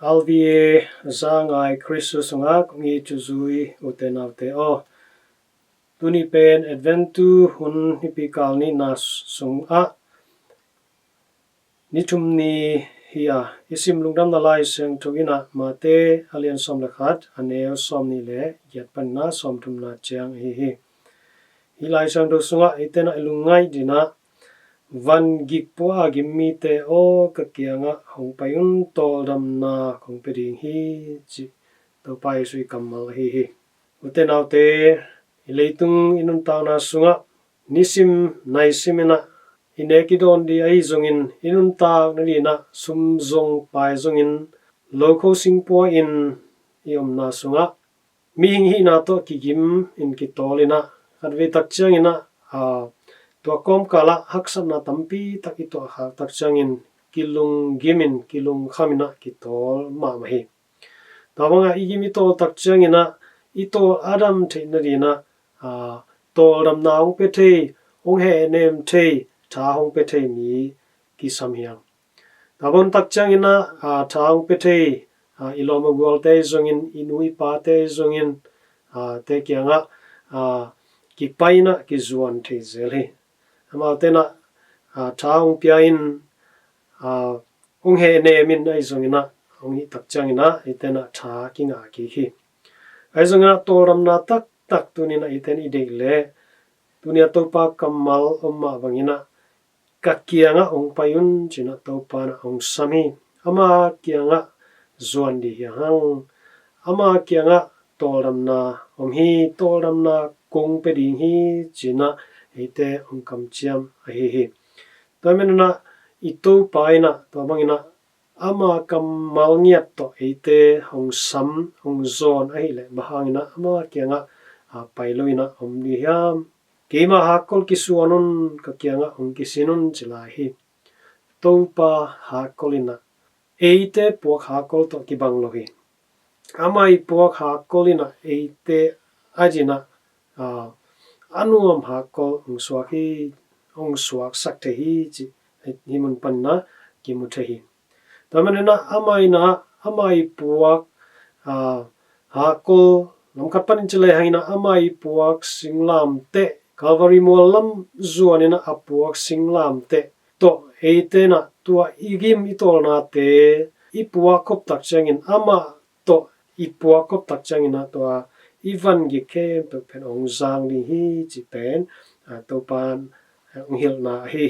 alvie za ngai Christus nga ngi chuzui utenaute o tuni pen adventu hun nipi kaal ni nas sung a nitumni hiya isim lungdamna laisiangtho ina mate alian som lakhat aneo som ni le yatpan na som tumna chiang hi laisiangtho sunga itena ilungai dina van gikpua gimmi te o kakianga hongpayun toldamna kongpeding hi chi topai sui kamal hi utenaute ileitung inun tawna sunga nisim naisimina inekidon di ai zongin inun tak nalina sumzong pai zongin loko singpua in iomna sunga mihing hi na to kigim in kitolina adve takchiangina tua kom kala haksana tampi takito ha takchangin kilung gimin kilung khamina kitol ma mahi tawanga igimi tol takchangina ito adam theinarina tol ramna ong pethe ong he nem the tha ong pethe mi ki samhiang tawon takchangina tha ong pethe iloma golte zongin inui pa te zongin te kyanga ki paina ki zuan the zelhi ama tena thaung piain ong he nemin ai zongina ong hi takchangina itena tha kinga ki hi ai zongina toramna tak tak tunina iten ideile tunia topa kamal omma bangina kakianga ong payun china topa na ong sami ama kianga zuan di hang ama kianga toramna ong hi toramna kong peding hi china ite ong kamchiam hi tamena ito paina tabangina ama kamal ngiat to ite hong sam hong zon ai le bahangina ama kianga pailoina om ni hiam keima hakol kisuanun kakianga ong kisinun chilahi topa hakolina eite puak hakol to kibanglohi ama i puak hakolina eite ajina anuam hakol ong swaki ong swak saktehi chi himun panna kimuthehi tamanena amai puak hakol lamkatpanin chile hangina amai puak singlam te Calvary mualam zuanina apuak singlam te to eitena tua igim itolna te ipuak kop takchangin ama to ipuak kop takchangina tua ivan gi kem pe pen ong zang li hi chi pen topan ong hilna hi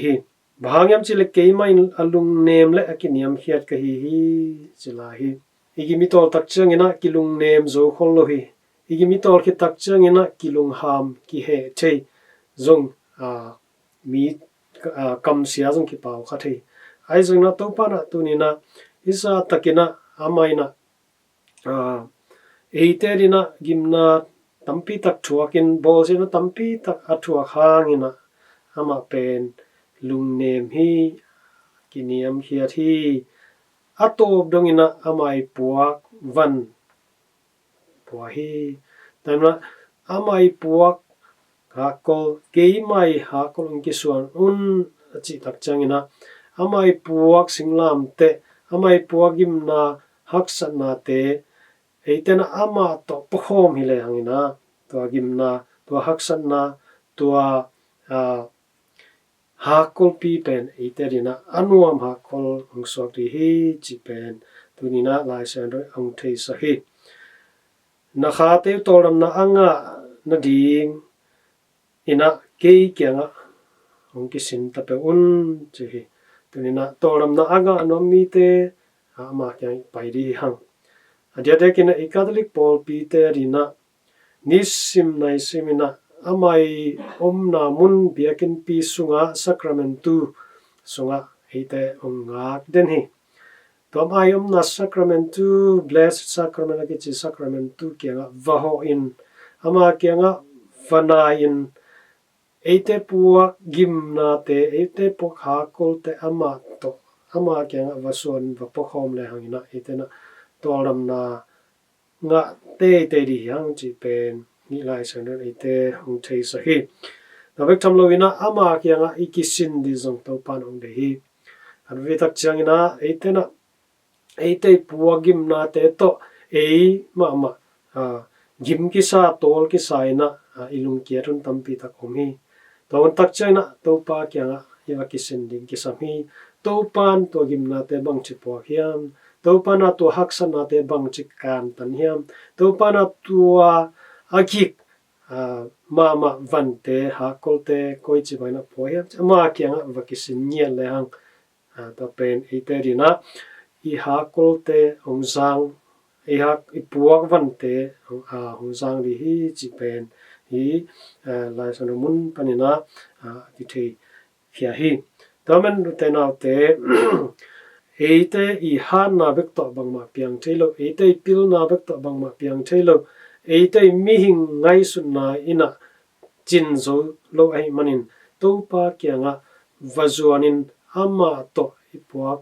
bahangyam chile keima in alung nem le akiniam hiat ka hi chilahi igimitol takchangina kilung nem zo khollo hi igimitol ki takchangina kilung ham ki he thei zong mi kam sia zong ki pau kha thei ai zong na topana tunina isa takina amaina eiterina gimna tampi tak thuakin bolsina tampi tak athua hangina ama pen lungnem hi kiniam hiat hi atop dongina amai puak van puahi tanwa amai puak hakol keimai hakol ongkisuan un chi takchangina amai puak singlam te amai puak gimna haksana te eitena ama to pokhom hile hangina tua gimna tua haksana tua hakol pi pen eiterina anuam hakol ongswak ri hi chi pen tunina laisiangtho ong thei sahi nakha te toramna anga na ding ina kei kyanga ong kisin tape un chi hi tunina toramna anga anomi te ama kyang paidi hang adiate kina i Catholic Paul Peter rina nisim naisimina amai omna mun biakin pi sunga sacramentu sunga ite ongak den hi tomai omna sacramentu blessed sacrament akichi sacramentu kyanga vaho in ama kyanga vana in eite puak gimna te eite puak hakol te ama to ama kyanga vasuan vapokhom le hangina itena toramna nga te di yang chi pen ni lai sang ite hong thei sahi Navek tamloina ama kyanga ikisin di zong to pan ong de hi adve tak changina eitena te puagim na te to ma gim ki sa tol ki saina ilung kiatun tampi tak omi ton tak chaina to pa kyanga iwa ki sending ki sami to pan to gim na te bang chi po hiam to pana to haksa na te bang chi kan tan hiam to pana tua agik ma vante ha kolte koi chi baina po hiam ma kyanga wa ki sin nial le hang to pen ite dina i ha kolte ong sang i ha i puak vante ong sang di hi chi pen hi lai san mun panina ki thei khia hi tamen te na te eite i han na bek to bang ma piang thelo eite pil na bek to bang ma piang thelo eite mi hing ngai sun na ina chin zo lo ai manin to pa kyanga vazuanin ama to ipuak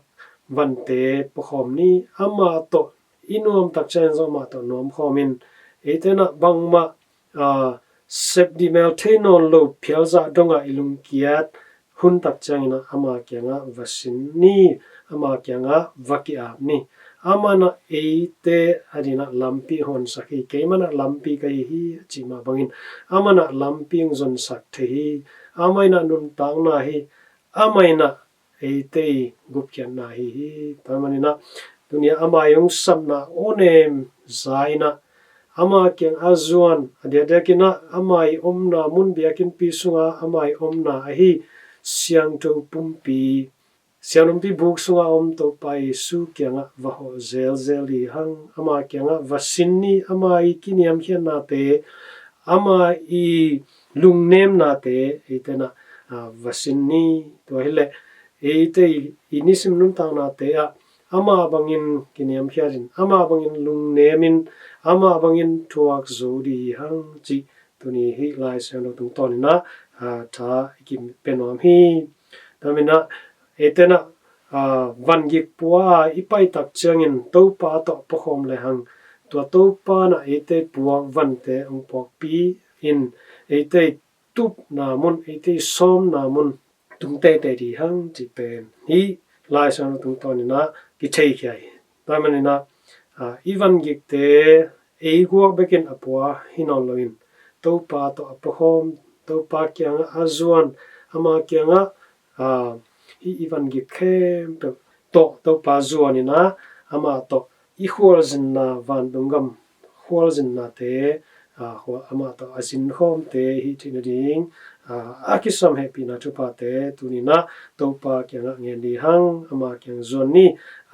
vante pokhom ni ama to inuam tak chen zo ma to nom khomin etena bangma sep di mel thainon lo phialza donga ilung kiat hun tak changina ama kyanga vasin ni ama kyanga vaki ap ni amana eite adina lampi hon sakhi keimana lampi kai hi chima bangin amana lamping zon sak thehi amaina nun tang na hi amaina eite gupkyan na hi tamanina dunia amayong samna onem zaina ama kyang azuan adedekina amai omna mun biakin pisunga amai omna ahi siangtho pumpi sianumpi buk sunga om to pai su kyanga vaho zel zeli hang ama kyanga vasinni ama I kiniam hian na te ama I lungnem na te itena vasinni to hele eite inisim num tang na te ama bangin kiniam hiarin ama bangin lungnemin ama bangin tuak zodi hang chi tuni hi lai sen lo tung tonina tha kim penom hi tamina etena vangik puwa ipai tak changin topa to pokhom le hang tua topa na ete puak vante ong pok pi in ete tup na mun ete som na mun tung te te di hang chi pen hi lai san tung tonina ki thei khai tamanina ivan gik te guak bekin apua hinon loin topa to apokhom topa kyanga azuan ama kyanga hi ivan gik khem to pa zuanina ama to I hual zin na van dungam hual zin na te ama to asin khom te hi thina ding akisam happy na chupa te tunina topa kyanga ngen di hang ama kyang zon ni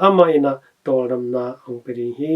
ama ina toldam na ong peri hi